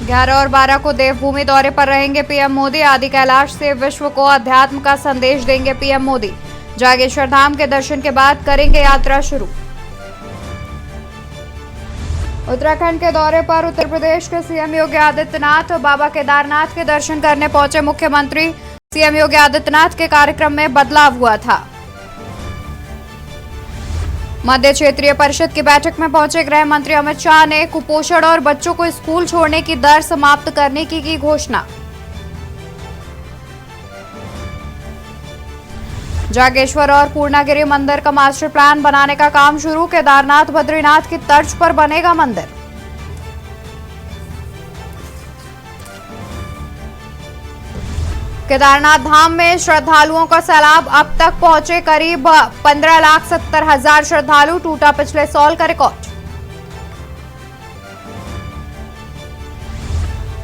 11 और 12 को देवभूमि दौरे पर रहेंगे पीएम मोदी। आदि कैलाश से विश्व को अध्यात्म का संदेश देंगे पीएम मोदी। जागेश्वर धाम के दर्शन के बाद करेंगे यात्रा शुरू। उत्तराखंड के दौरे पर उत्तर प्रदेश के सीएम योगी आदित्यनाथ बाबा केदारनाथ के दर्शन करने पहुंचे मुख्यमंत्री। सीएम योगी आदित्यनाथ के कार्यक्रम में बदलाव हुआ था। मध्य क्षेत्रीय परिषद की बैठक में पहुंचे गृह मंत्री अमित शाह ने कुपोषण और बच्चों को स्कूल छोड़ने की दर समाप्त करने की घोषणा। जागेश्वर और पूर्णागिरि मंदिर का मास्टर प्लान बनाने का काम शुरू। केदारनाथ बद्रीनाथ की तर्ज पर बनेगा मंदिर। केदारनाथ धाम में श्रद्धालुओं का सैलाब। अब तक पहुंचे करीब 15,70,000 श्रद्धालु। टूटा पिछले साल का रिकॉर्ड।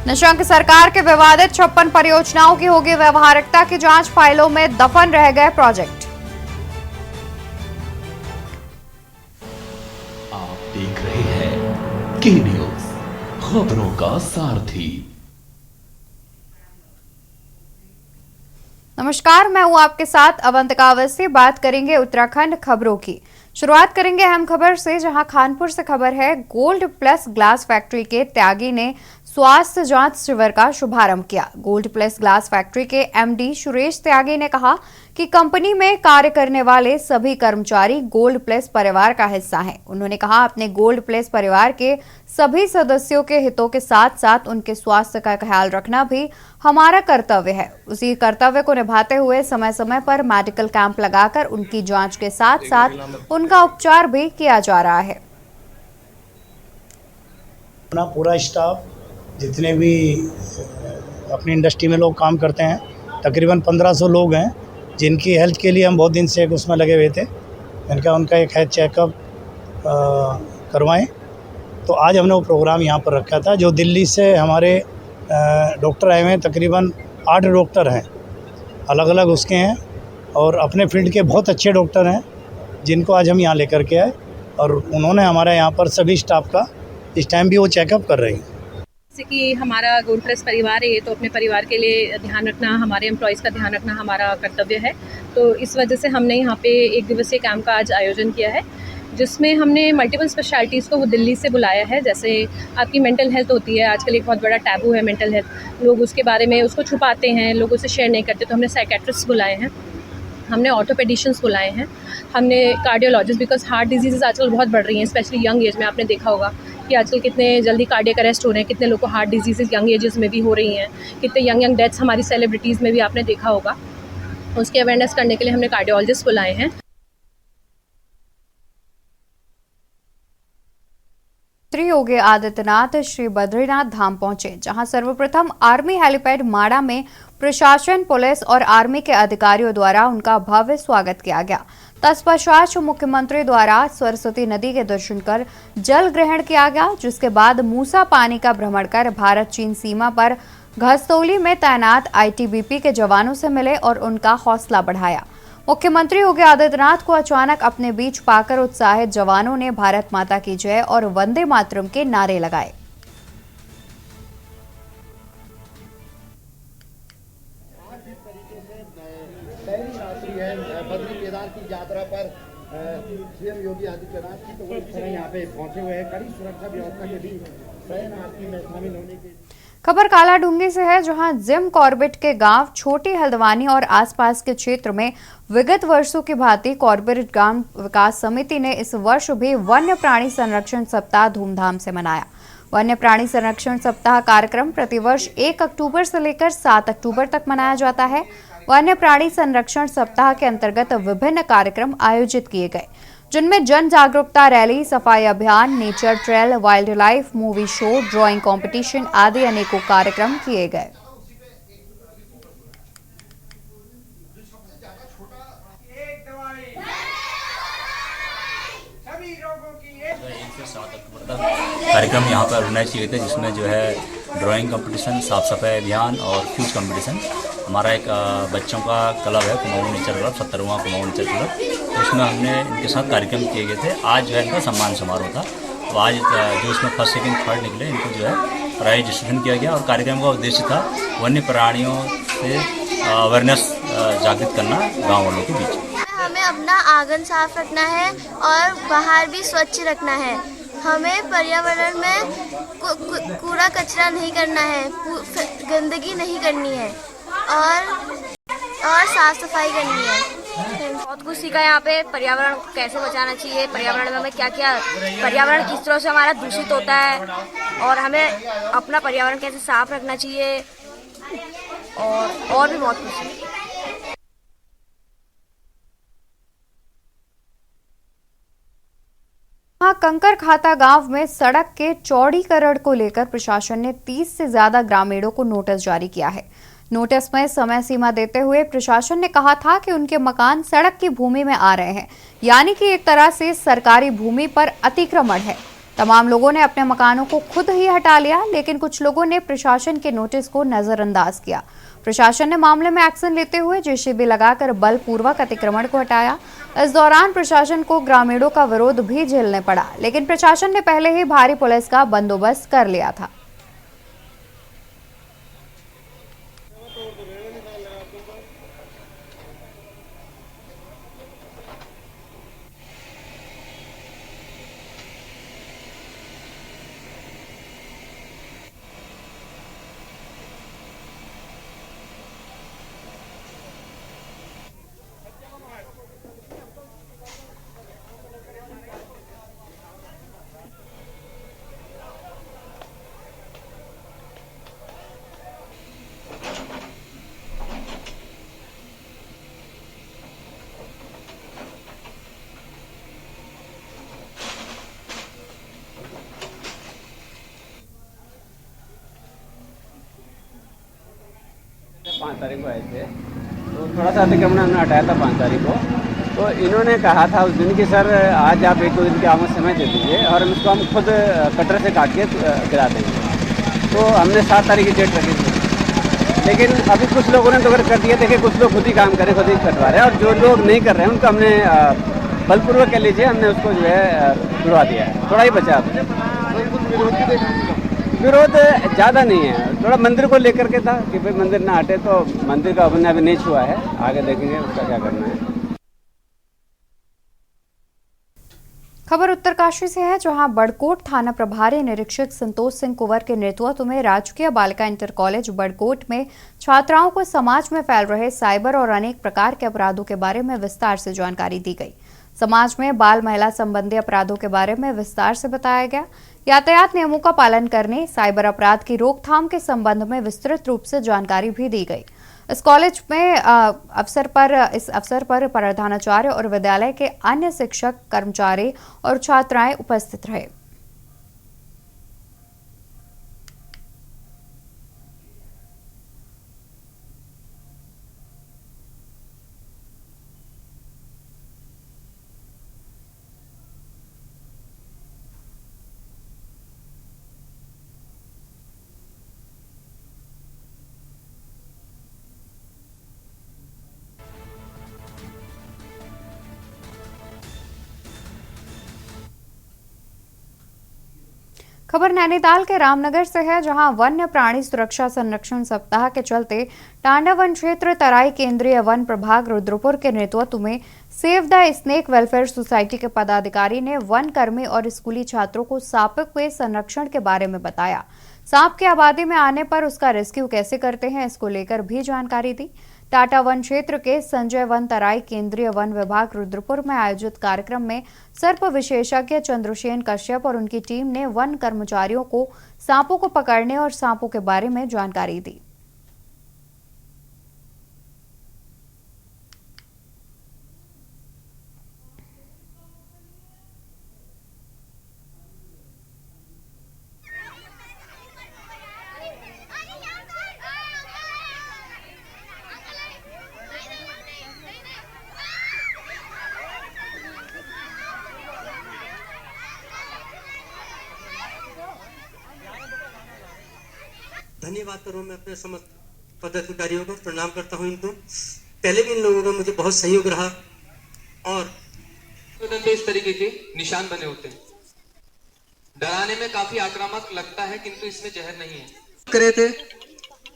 निशंक सरकार के विवादित 56 परियोजनाओं की होगी व्यवहारिकता की जांच। फाइलों में दफन रह गए प्रोजेक्ट। आप देख रहे हैं के न्यूज, खबरों का सारथी। नमस्कार, मैं हूं आपके साथ अवंतिका अवस्थी। बात करेंगे उत्तराखंड खबरों की। शुरुआत करेंगे अहम खबर से, जहां खानपुर से खबर है। गोल्ड प्लस ग्लास फैक्ट्री के त्यागी ने स्वास्थ्य जांच शिविर का शुभारंभ किया। गोल्ड प्लस ग्लास फैक्ट्री के एमडी सुरेश त्यागी ने कहा कि कंपनी में कार्य करने वाले सभी कर्मचारी गोल्ड प्लस परिवार का हिस्सा हैं। उन्होंने कहा, अपने गोल्ड प्लस परिवार के सभी सदस्यों के हितों के साथ साथ उनके स्वास्थ्य का ख्याल रखना भी हमारा कर्तव्य है। उसी कर्तव्य को निभाते हुए समय समय पर मेडिकल कैंप लगाकर उनकी जांच के साथ साथ उनका उपचार भी किया जा रहा है। अपना पूरा स्टाफ, जितने भी अपनी इंडस्ट्री में लोग काम करते हैं, तकरीबन 1500 लोग हैं, जिनकी हेल्थ के लिए हम बहुत दिन से उसमें लगे हुए थे। उनका एक हेल्थ चेकअप करवाएं, तो आज हमने वो प्रोग्राम यहाँ पर रखा था। जो दिल्ली से हमारे डॉक्टर आए हुए हैं, तकरीबन 8 डॉक्टर हैं, अलग अलग उसके हैं और अपने फील्ड के बहुत अच्छे डॉक्टर हैं, जिनको आज हम यहाँ लेकर के आए और उन्होंने हमारे यहाँ पर सभी स्टाफ का इस टाइम भी वो चेकअप कर रही हैं। जैसे कि हमारा गोल्ड प्लस परिवार है, तो अपने परिवार के लिए ध्यान रखना, हमारे एम्प्लॉयज़ का ध्यान रखना हमारा कर्तव्य है। तो इस वजह से हमने यहाँ पे 1 दिवसीय कैंप का आज आयोजन किया है, जिसमें हमने मल्टीपल स्पेशलिटीज़ को वो दिल्ली से बुलाया है। जैसे आपकी मेंटल हेल्थ होती है, आजकल एक बहुत बड़ा टैबू है मेंटल हेल्थ, लोग उसके बारे में उसको छुपाते हैं, लोगों से शेयर नहीं करते। तो हमने साइकेट्रिस्ट बुलाए हैं, हमने ऑर्थोपेडिशियंस बुलाए हैं, हमने कार्डियोलॉजिस्ट, बिकॉज हार्ट डिजीज़ आजकल बहुत बढ़ रही हैं, स्पेशली यंग एज में। आपने देखा होगा कि आजकल कितने जल्दी कार्डियक अरेस्ट हो रहे हैं, कितने लोग को हार्ट डिजीज़ यंग एजेस में भी हो रही हैं, कितने यंग डेथ्स हमारी सेलिब्रिटीज़ में भी आपने देखा होगा। उसकी अवेयरनेस करने के लिए हमने कार्डियोलॉजिस्ट बुलाए हैं। श्री योगी आदित्यनाथ श्री बद्रीनाथ धाम पहुंचे, जहां सर्वप्रथम आर्मी हेलीपैड माड़ा में प्रशासन, पुलिस और आर्मी के अधिकारियों द्वारा उनका भव्य स्वागत किया गया। तत्पश्चात मुख्यमंत्री द्वारा सरस्वती नदी के दर्शन कर जल ग्रहण किया गया, जिसके बाद मूसा पानी का भ्रमण कर भारत चीन सीमा पर घस्तौली में तैनात आईटीबीपी के जवानों से मिले और उनका हौसला बढ़ाया। मुख्यमंत्री योगी आदित्यनाथ को अचानक अपने बीच पाकर उत्साहित जवानों ने भारत माता की जय और वंदे मातरम के नारे लगाए। बद्री केदार की यात्रा पर सीएम योगी आदित्यनाथ की तो वो इस तरह यहाँ पे पहुंचे हुए हैं, कड़ी सुरक्षा व्यवस्था के बीच शयन आरती में शामिल होने के। खबर कालाडूंगी से है, जहां जिम कॉर्बेट के गांव छोटी हल्द्वानी और आसपास के क्षेत्र में विगत वर्षों की भांति कॉर्बेट ग्राम विकास समिति ने इस वर्ष भी वन्य प्राणी संरक्षण सप्ताह धूमधाम से मनाया। वन्य प्राणी संरक्षण सप्ताह कार्यक्रम प्रतिवर्ष 1 अक्टूबर से लेकर 7 अक्टूबर तक मनाया जाता है। वन्य प्राणी संरक्षण सप्ताह के अंतर्गत विभिन्न कार्यक्रम आयोजित किए गए, जिनमें जन जागरूकता रैली, सफाई अभियान, nature trail, wild life, movie show, drawing competition आदि अनेकों कार्यक्रम किए गए। कार्यक्रम यहाँ पर ऑर्गेनाइज किए गए थे, जिसमें जो है ड्राइंग कंपटीशन, साफ सफाई अभियान और क्विज कंपटीशन। हमारा एक बच्चों का क्लब है, कुमाऊं नेचर क्लब, 70वां कुमाऊं नेचर क्लब, तो उसमें हमने इनके साथ कार्यक्रम किए गए थे। आज जो है इनका सम्मान समारोह था। तो आज जो इसमें फर्स्ट, सेकंड, थर्ड निकले, इनको जो है रजिस्ट्रेशन किया गया और कार्यक्रम का उद्देश्य था वन्य प्राणियों से अवेयरनेस जागृत करना गाँव वालों के बीच। हमें अपना आंगन साफ रखना है और बाहर भी स्वच्छ रखना है। हमें पर्यावरण में कूड़ा कचरा नहीं करना है, गंदगी नहीं करनी है और साफ सफाई करनी है। बहुत कुछ सीखा यहाँ पे, पर्यावरण को कैसे बचाना चाहिए, पर्यावरण में हमें क्या क्या, पर्यावरण किस तरह से हमारा दूषित होता है और हमें अपना पर्यावरण कैसे साफ रखना चाहिए और भी बहुत कुछ। कंकर खाता गांव में सड़क के चौड़ीकरण को लेकर प्रशासन ने 30 से ज्यादा ग्रामीणों को नोटिस जारी किया है। नोटिस में समय सीमा देते हुए प्रशासन ने कहा था कि उनके मकान सड़क की भूमि में आ रहे हैं, यानी कि एक तरह से सरकारी भूमि पर अतिक्रमण है। तमाम लोगों ने अपने मकानों को खुद ही हटा लिया, लेकिन कुछ लोगों ने प्रशासन के नोटिस को नजरअंदाज किया। प्रशासन ने मामले में एक्शन लेते हुए जेसीबी लगाकर बलपूर्वक अतिक्रमण को हटाया। इस दौरान प्रशासन को ग्रामीणों का विरोध भी झेलने पड़ा, लेकिन प्रशासन ने पहले ही भारी पुलिस का बंदोबस्त कर लिया था। पाँच तारीख को आए थे, तो थोड़ा सा अतिक्रमण हमने हटाया था 5 तारीख को। तो इन्होंने कहा था उस दिन कि सर आज आप 1-2 दिन के हमें समय दे दीजिए और हम इसको हम खुद कटर से काट के गिरा देंगे। तो हमने 7 तारीख की डेट रखी थी, लेकिन अभी कुछ लोगों ने तो कर दिया। देखिए कुछ लोग खुद ही काम करें, खुद ही कटवा रहे हैं, और जो लोग नहीं कर रहे हैं उनको हमने बलपूर्वक कह लीजिए हमने उसको जो है छुड़वा दिया है। थोड़ा ही बचा, विरोध ज़्यादा नहीं है, थोड़ा मंदिर को लेकर के था कि भाई मंदिर ना हटे, तो मंदिर का हमने अभी नहीं छुआ है, आगे देखेंगे उसका क्या करना है। खबर उत्तरकाशी से है, जहां बड़कोट थाना प्रभारी निरीक्षक संतोष सिंह कुंवर के नेतृत्व में राजकीय बालिका इंटर कॉलेज बड़कोट में छात्राओं को समाज में फैल रहे साइबर और अनेक प्रकार के अपराधों के बारे में विस्तार से जानकारी दी गई। समाज में बाल महिला संबंधी अपराधों के बारे में विस्तार से बताया गया। यातायात नियमों का पालन करने, साइबर अपराध की रोकथाम के संबंध में विस्तृत रूप से जानकारी भी दी गई। इस कॉलेज में इस अवसर पर प्रधानाचार्य और विद्यालय के अन्य शिक्षक, कर्मचारी और छात्राएं उपस्थित रहे। खबर नैनीताल के रामनगर से है, जहां वन्य प्राणी सुरक्षा संरक्षण सप्ताह के चलते टांडा वन क्षेत्र तराई केंद्रीय वन प्रभाग रुद्रपुर के नेतृत्व में save the snake welfare society के पदाधिकारी ने वन कर्मी और स्कूली छात्रों को सांपों के संरक्षण के बारे में बताया। सांप की आबादी में आने पर उसका रेस्क्यू कैसे करते हैं, इसको लेकर भी जानकारी दी। टाटा वन क्षेत्र के संजय वन तराई केंद्रीय वन विभाग रुद्रपुर में आयोजित कार्यक्रम में सर्प विशेषज्ञ चंद्रसेन कश्यप और उनकी टीम ने वन कर्मचारियों को सांपों को पकड़ने और सांपों के बारे में जानकारी दी। धन्यवाद करूँ मैं अपने समस्त पदाधिकारियों को, प्रणाम करता हूँ इनको। पहले भी इन लोगों का मुझे बहुत सहयोग रहा और इस तरीके के निशान बने होते हैं। डराने में काफी आक्रामक लगता है, किंतु इसमें जहर नहीं है। करे थे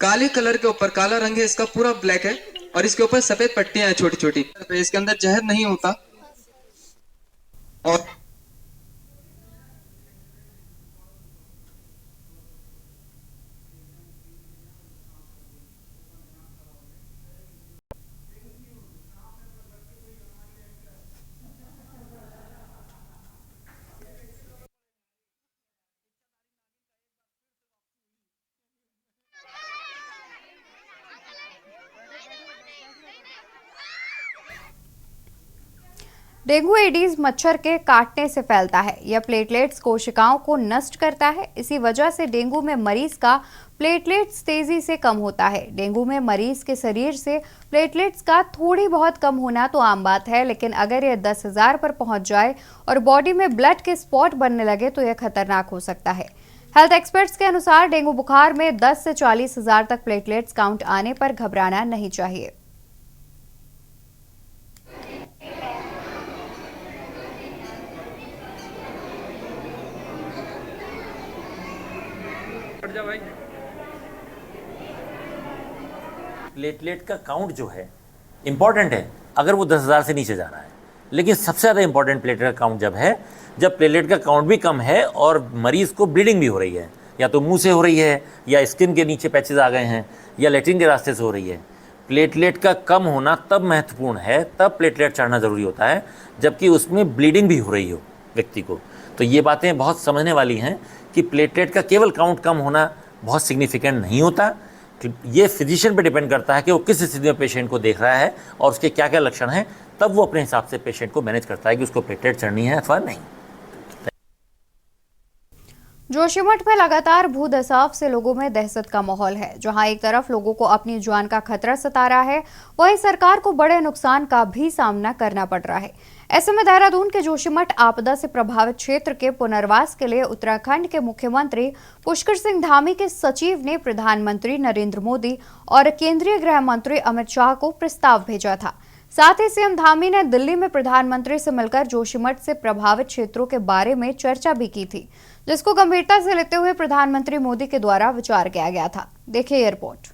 काले कलर के ऊपर, काला रंग है इसका, पूरा ब्लैक है और इसके ऊपर सफेद पट्टियां हैं छोटी छोटी। इसके अंदर जहर नहीं होता। और डेंगू एडीज मच्छर के काटने से फैलता है। यह प्लेटलेट्स कोशिकाओं को नष्ट करता है। इसी वजह से डेंगू में मरीज का प्लेटलेट्स तेजी से कम होता है। डेंगू में मरीज के शरीर से प्लेटलेट्स का थोड़ी बहुत कम होना तो आम बात है, लेकिन अगर यह 10,000 पर पहुंच जाए और बॉडी में ब्लड के स्पॉट बनने लगे तो यह खतरनाक हो सकता है। हेल्थ एक्सपर्ट्स के अनुसार डेंगू बुखार में 10 से 40,000 तक प्लेटलेट्स काउंट आने पर घबराना नहीं चाहिए। प्लेटलेट का काउंट जो है इंपॉर्टेंट है अगर वो 10,000 से नीचे जा रहा है, लेकिन सबसे ज़्यादा इंपॉर्टेंट प्लेटलेट का काउंट जब है जब प्लेटलेट का काउंट भी कम है और मरीज को ब्लीडिंग भी हो रही है, या तो मुंह से हो रही है, या स्किन के नीचे पैचेज आ गए हैं, या लेटरिन के रास्ते से हो रही है। प्लेटलेट का कम होना तब महत्वपूर्ण है, तब प्लेटलेट चढ़ना ज़रूरी होता है जबकि उसमें ब्लीडिंग भी हो रही हो व्यक्ति को। तो ये बातें बहुत समझने वाली हैं कि प्लेटलेट का केवल काउंट कम होना बहुत सिग्निफिकेंट नहीं होता। ये फिजिशियन पे डिपेंड करता है कि वो किस स्थिति में पेशेंट को देख रहा है और उसके क्या क्या लक्षण हैं, तब वो अपने हिसाब से पेशेंट को मैनेज करता है कि उसको प्लेटलेट चढ़नी है अथवा नहीं। जोशीमठ में लगातार भूदसाव से लोगों में दहशत का माहौल है। जहां एक तरफ लोगों को अपनी जान का खतरा सता रहा है, वहीं सरकार को बड़े नुकसान का भी सामना करना पड़ रहा है। ऐसे में देहरादून के जोशीमठ आपदा से प्रभावित क्षेत्र के पुनर्वास के लिए उत्तराखंड के मुख्यमंत्री पुष्कर सिंह धामी के सचिव ने प्रधानमंत्री नरेंद्र मोदी और केंद्रीय गृह मंत्री अमित शाह को प्रस्ताव भेजा था। साथ ही सीएम धामी ने दिल्ली में प्रधानमंत्री से मिलकर जोशीमठ से प्रभावित क्षेत्रों के बारे में चर्चा भी की थी, जिसको गंभीरता से लेते हुए प्रधानमंत्री मोदी के द्वारा विचार किया गया था। देखिए ये रिपोर्ट।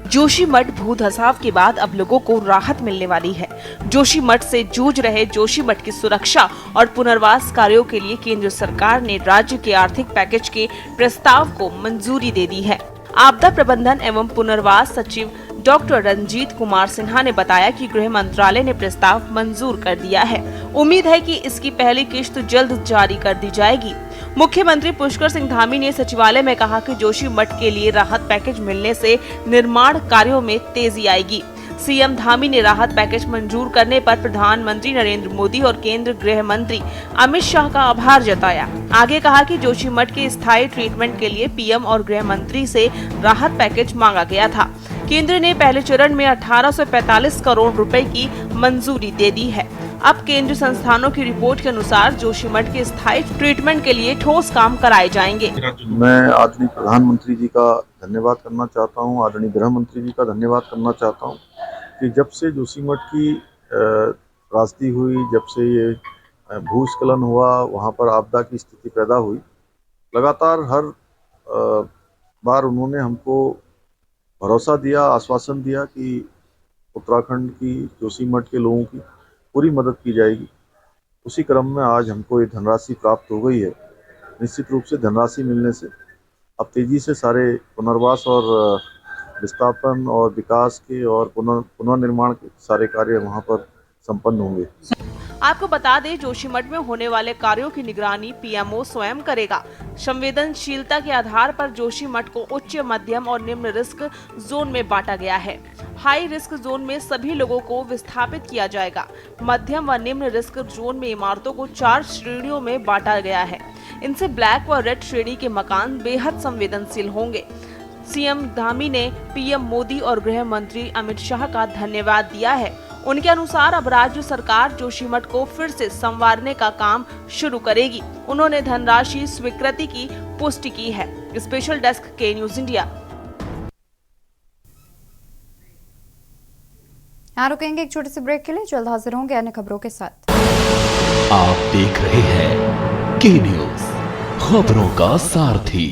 जोशीमठ भूधसाव के बाद अब लोगों को राहत मिलने वाली है। जोशीमठ से जूझ रहे जोशीमठ की सुरक्षा और पुनर्वास कार्यों के लिए केंद्र सरकार ने राज्य के आर्थिक पैकेज के प्रस्ताव को मंजूरी दे दी है। आपदा प्रबंधन एवं पुनर्वास सचिव डॉक्टर रंजीत कुमार सिन्हा ने बताया कि गृह मंत्रालय ने प्रस्ताव मंजूर कर दिया है। उम्मीद है कि इसकी पहली किश्त जल्द जारी कर दी जाएगी। मुख्यमंत्री पुष्कर सिंह धामी ने सचिवालय में कहा कि जोशीमठ के लिए राहत पैकेज मिलने से निर्माण कार्यों में तेजी आएगी। सीएम धामी ने राहत पैकेज मंजूर करने पर प्रधानमंत्री नरेंद्र मोदी और केंद्र गृह मंत्री अमित शाह का आभार जताया। आगे कहा कि जोशीमठ के स्थायी ट्रीटमेंट के लिए पीएम और गृह मंत्री से राहत पैकेज मांगा गया था। केंद्र ने पहले चरण में 1845 करोड़ रुपए की मंजूरी दे दी है। अब केंद्र संस्थानों की रिपोर्ट के अनुसार जोशीमठ के स्थायी ट्रीटमेंट के लिए ठोस काम कराए जाएंगे। मैं आदरणीय प्रधानमंत्री जी का धन्यवाद करना चाहता हूं, आदरणीय गृह मंत्री जी का धन्यवाद करना चाहता हूं कि जब से जोशीमठ की त्रासदी हुई, जब से ये भूस्खलन हुआ, वहां पर आपदा की स्थिति पैदा हुई, लगातार हर बार उन्होंने हमको भरोसा दिया, आश्वासन दिया कि उत्तराखंड की जोशीमठ के लोगों की पूरी मदद की जाएगी। उसी क्रम में आज हमको ये धनराशि प्राप्त हो गई है। निश्चित रूप से धनराशि मिलने से अब तेजी से सारे पुनर्वास और विस्थापन और विकास के और पुनर्निर्माण के सारे कार्य वहां पर संपन्न होंगे। आपको बता दें, जोशीमठ में होने वाले कार्यों की निगरानी पीएमओ स्वयं करेगा। संवेदनशीलता के आधार पर जोशीमठ को उच्च, मध्यम और निम्न रिस्क जोन में बांटा गया है। हाई रिस्क जोन में सभी लोगों को विस्थापित किया जाएगा। मध्यम व निम्न रिस्क जोन में इमारतों को 4 श्रेणियों में बांटा गया है। इनसे ब्लैक व रेड श्रेणी के मकान बेहद संवेदनशील होंगे। सीएम धामी ने पीएम मोदी और गृह मंत्री अमित शाह का धन्यवाद दिया है। उनके अनुसार अब राज्य सरकार जोशीमठ को फिर से संवारने का काम शुरू करेगी। उन्होंने धनराशि स्वीकृति की पुष्टि की है। स्पेशल डेस्क के न्यूज इंडिया। यहाँ रुकेंगे एक छोटे से ब्रेक के लिए, जल्द हाजिर होंगे अन्य खबरों के साथ। आप देख रहे हैं के न्यूज, खबरों का सारथी।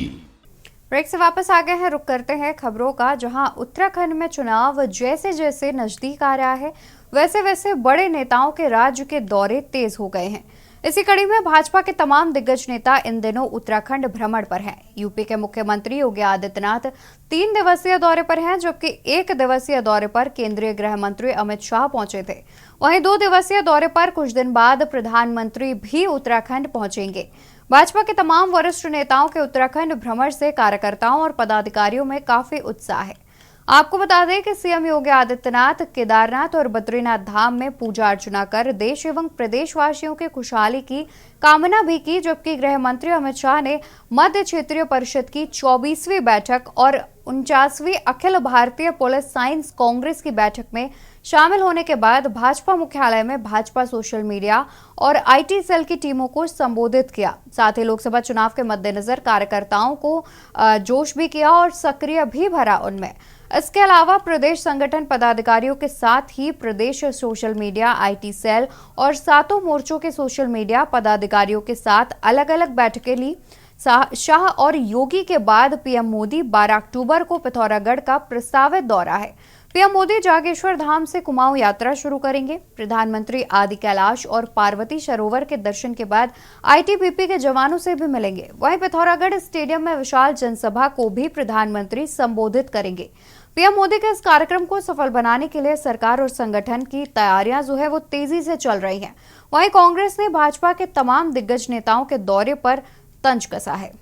ब्रेक से वापस आ गए हैं, रुक करते हैं खबरों का, जहां उत्तराखंड में चुनाव जैसे जैसे नजदीक आ रहा है वैसे वैसे बड़े नेताओं के राज्य के दौरे तेज हो गए हैं। इसी कड़ी में भाजपा के तमाम दिग्गज नेता इन दिनों उत्तराखंड भ्रमण पर हैं। यूपी के मुख्यमंत्री योगी आदित्यनाथ 3 दिवसीय दौरे पर हैं, जबकि 1 दिवसीय दौरे पर केंद्रीय गृह मंत्री अमित शाह पहुंचे थे। वहीं 2 दिवसीय दौरे पर कुछ दिन बाद प्रधानमंत्री भी उत्तराखंड पहुंचेंगे। भाजपा के तमाम वरिष्ठ नेताओं के उत्तराखंड भ्रमण से कार्यकर्ताओं और पदाधिकारियों में काफी उत्साह है। आपको बता दें कि सीएम योगी आदित्यनाथ केदारनाथ और बद्रीनाथ धाम में पूजा अर्चना कर देश एवं प्रदेशवासियों की खुशहाली की कामना भी की, जबकि गृह मंत्री अमित शाह ने मध्य क्षेत्रीय परिषद की 24वीं बैठक और 49वीं अखिल भारतीय पुलिस साइंस कांग्रेस की बैठक में शामिल होने के बाद भाजपा मुख्यालय में भाजपा सोशल मीडिया और आईटी सेल की टीमों को संबोधित किया। साथ ही लोकसभा चुनाव के मद्देनजर कार्यकर्ताओं को जोश भी किया और सक्रिय भी भरा उनमें। इसके अलावा प्रदेश संगठन पदाधिकारियों के साथ ही प्रदेश सोशल मीडिया, आईटी सेल और 7 मोर्चों के सोशल मीडिया पदाधिकारियों के साथ अलग अलग बैठकें ली। शाह और योगी के बाद पीएम मोदी 12 अक्टूबर को पिथौरागढ़ का प्रस्तावित दौरा है। पीएम मोदी जागेश्वर धाम से कुमाऊं यात्रा शुरू करेंगे। प्रधानमंत्री आदि कैलाश और पार्वती सरोवर के दर्शन के बाद आईटीबीपी के जवानों से भी मिलेंगे। वहीं पिथौरागढ़ स्टेडियम में विशाल जनसभा को भी प्रधानमंत्री संबोधित करेंगे। पीएम मोदी के इस कार्यक्रम को सफल बनाने के लिए सरकार और संगठन की तैयारियां जो है वो तेजी से चल रही हैं। वहीं कांग्रेस ने भाजपा के तमाम दिग्गज नेताओं के दौरे पर तंज कसा है।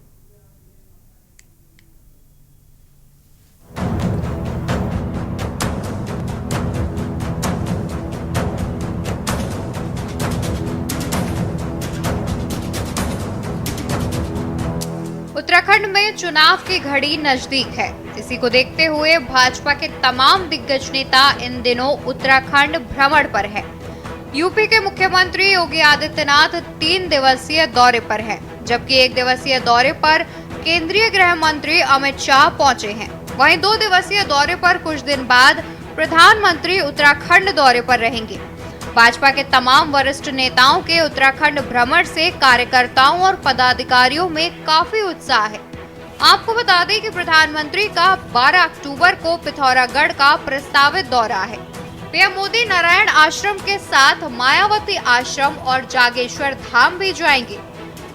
उत्तराखंड में चुनाव की घड़ी नजदीक है। इसी को देखते हुए भाजपा के तमाम दिग्गज नेता इन दिनों उत्तराखंड भ्रमण पर हैं। यूपी के मुख्यमंत्री योगी आदित्यनाथ 3 दिवसीय दौरे पर हैं, जबकि 1 दिवसीय दौरे पर केंद्रीय गृह मंत्री अमित शाह पहुंचे हैं। वहीं 2 दिवसीय दौरे पर कुछ दिन बाद प्रधानमंत्री उत्तराखंड दौरे पर रहेंगे। भाजपा के तमाम वरिष्ठ नेताओं के उत्तराखंड भ्रमण से कार्यकर्ताओं और पदाधिकारियों में काफी उत्साह है। आपको बता दें कि प्रधानमंत्री का 12 अक्टूबर को पिथौरागढ़ का प्रस्तावित दौरा है। पीएम मोदी नारायण आश्रम के साथ मायावती आश्रम और जागेश्वर धाम भी जाएंगे।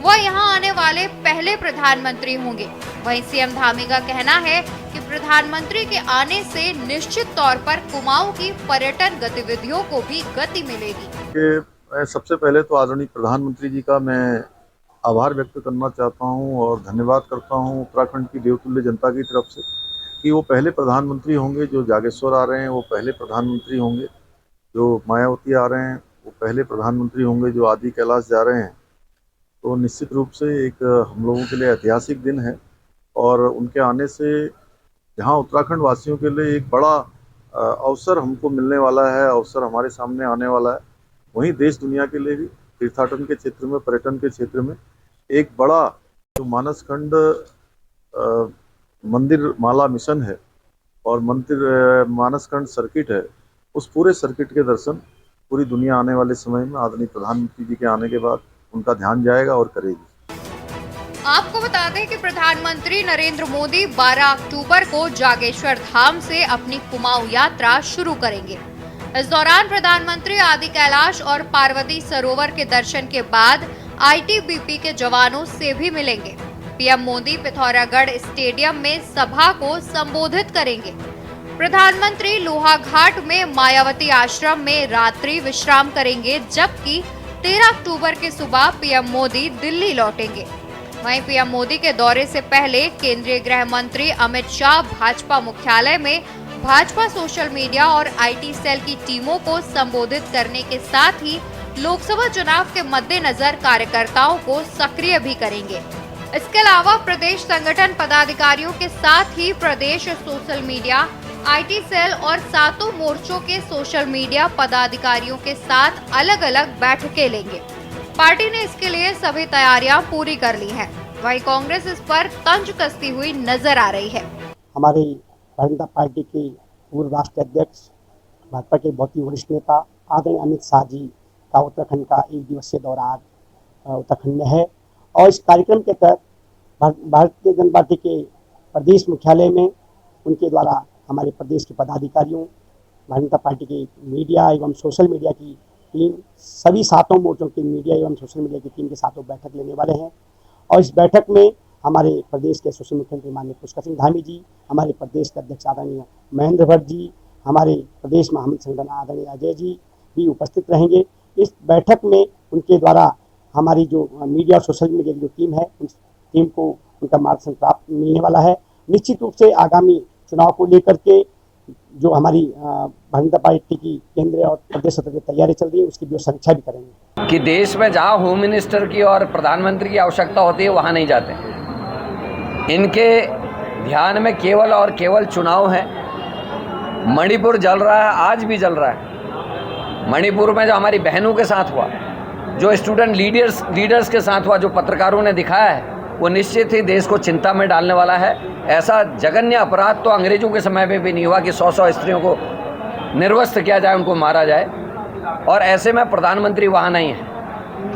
वह यहां आने वाले पहले प्रधानमंत्री होंगे। वहीं सीएम धामी का कहना है कि प्रधानमंत्री के आने से निश्चित तौर पर कुमाऊं की पर्यटन गतिविधियों को भी गति मिलेगी। सबसे पहले तो आदरणीय प्रधानमंत्री जी का मैं आभार व्यक्त करना चाहता हूं और धन्यवाद करता हूं उत्तराखंड की देवतुल्य जनता की तरफ से कि वो पहले प्रधानमंत्री होंगे जो जागेश्वर आ रहे हैं, वो पहले प्रधानमंत्री होंगे जो मायावती आ रहे हैं, वो पहले प्रधानमंत्री होंगे जो आदि कैलाश जा रहे हैं। तो निश्चित रूप से एक हम लोगों के लिए ऐतिहासिक दिन है और उनके आने से जहां उत्तराखंड वासियों के लिए एक बड़ा अवसर हमको मिलने वाला है, अवसर हमारे सामने आने वाला है, वहीं देश दुनिया के लिए भी तीर्थाटन के क्षेत्र में, पर्यटन के क्षेत्र में एक बड़ा जो मानसखंड मंदिर माला मिशन है और मानसखंड सर्किट है, उस पूरे सर्किट के दर्शन पूरी दुनिया आने वाले समय में आदरणीय प्रधानमंत्री जी के आने के बाद उनका ध्यान जाएगा और करेगी। आपको बता दें कि प्रधानमंत्री नरेंद्र मोदी 12 अक्टूबर को जागेश्वर धाम से अपनी कुमाऊं यात्रा शुरू करेंगे। इस दौरान प्रधानमंत्री आदि कैलाश और पार्वती सरोवर के दर्शन के बाद आईटीबीपी के जवानों से भी मिलेंगे। पीएम मोदी पिथौरागढ़ स्टेडियम में सभा को संबोधित करेंगे। प्रधानमंत्री लोहाघाट में मायावती आश्रम में रात्रि विश्राम करेंगे, जबकि 13 अक्टूबर की सुबह पीएम मोदी दिल्ली लौटेंगे। वहीं पीएम मोदी के दौरे से पहले केंद्रीय गृह मंत्री अमित शाह भाजपा मुख्यालय में भाजपा सोशल मीडिया और आईटी सेल की टीमों को संबोधित करने के साथ ही लोकसभा चुनाव के मद्देनजर कार्यकर्ताओं को सक्रिय भी करेंगे। इसके अलावा प्रदेश संगठन पदाधिकारियों के साथ ही प्रदेश सोशल मीडिया, आईटी सेल और 7 मोर्चों के सोशल मीडिया पदाधिकारियों के साथ अलग अलग बैठकें लेंगे। पार्टी ने इसके लिए सभी तैयारियां पूरी कर ली हैं। वहीं कांग्रेस इस पर तंज कसती हुई नजर आ रही है। हमारी भारतीय जनता पार्टी के पूर्व राष्ट्रीय अध्यक्ष, भाजपा के बहुत ही वरिष्ठ नेता आदरणीय अमित शाह जी का उत्तराखंड का 1 दिवसीय दौरा आज उत्तराखंड में है। और इस कार्यक्रम के तहत भारतीय जनता पार्टी के प्रदेश मुख्यालय में उनके द्वारा हमारे प्रदेश के पदाधिकारियों, भारतीय जनता पार्टी के मीडिया एवं सोशल मीडिया की टीम, सभी 7 मोर्चों की मीडिया एवं सोशल मीडिया की टीम के साथ बैठक लेने वाले हैं। और इस बैठक में हमारे प्रदेश के यशस्वी मुख्यमंत्री माननीय पुष्कर सिंह धामी जी, हमारे प्रदेश के अध्यक्ष आदरणीय महेंद्र भट्ट जी, हमारे प्रदेश महामंत्री संगठन आदरणीय अजय जी भी उपस्थित रहेंगे। इस बैठक में उनके द्वारा हमारी जो मीडिया और सोशल मीडिया की जो टीम है, उस टीम को उनका मार्गदर्शन प्राप्त मिलने वाला है। निश्चित रूप से आगामी चुनाव को लेकर के जो हमारी भारतीय जनता पार्टी की केंद्रीय और प्रदेश स्तर की तैयारी चल रही है, उसकी भी समीक्षा भी करेंगे। कि देश में जहां होम मिनिस्टर की और प्रधानमंत्री की आवश्यकता होती है वहां नहीं जाते। इनके ध्यान में केवल और केवल चुनाव है। मणिपुर जल रहा है, आज भी जल रहा है। मणिपुर में जो हमारी बहनों के साथ हुआ, जो स्टूडेंट लीडर्स के साथ हुआ, जो पत्रकारों ने दिखाया है, वो निश्चित ही देश को चिंता में डालने वाला है। ऐसा जघन्य अपराध तो अंग्रेजों के समय में भी नहीं हुआ कि 100 स्त्रियों को निर्वस्त्र किया जाए, उनको मारा जाए। और ऐसे में प्रधानमंत्री वहाँ नहीं है।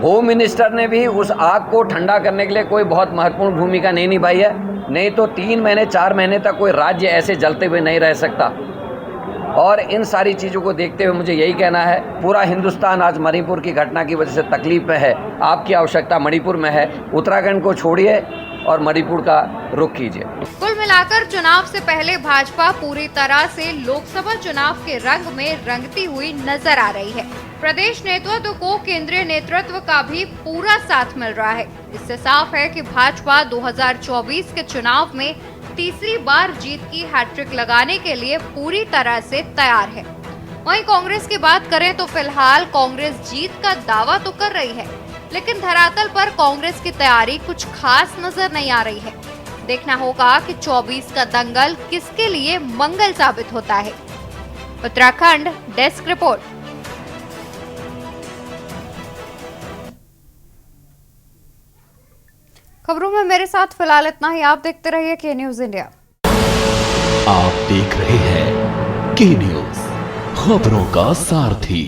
होम मिनिस्टर ने भी उस आग को ठंडा करने के लिए कोई बहुत महत्वपूर्ण भूमिका नहीं निभाई है। नहीं तो 3 महीने 4 महीने तक कोई राज्य ऐसे जलते हुए नहीं रह सकता। और इन सारी चीज़ों को देखते हुए मुझे यही कहना है, पूरा हिंदुस्तान आज मणिपुर की घटना की वजह से तकलीफ में है। आपकी आवश्यकता मणिपुर में है। उत्तराखंड को छोड़िए और मणिपुर का रुख कीजिए। कुल मिलाकर चुनाव से पहले भाजपा पूरी तरह से लोकसभा चुनाव के रंग में रंगती हुई नजर आ रही है। प्रदेश नेतृत्व को केंद्रीय नेतृत्व का भी पूरा साथ मिल रहा है। इससे साफ है कि भाजपा 2024 के चुनाव में तीसरी बार जीत की हैट्रिक लगाने के लिए पूरी तरह से तैयार है। वहीं कांग्रेस की बात करें तो फिलहाल कांग्रेस जीत का दावा तो कर रही है, लेकिन धरातल पर कांग्रेस की तैयारी कुछ खास नजर नहीं आ रही है। देखना होगा कि 24 का दंगल किसके लिए मंगल साबित होता है। Uttarakhand desk report. खबरों में मेरे साथ फिलहाल इतना ही। आप देखते रहिए के न्यूज इंडिया। आप देख रहे हैं के न्यूज, खबरों का सारथी।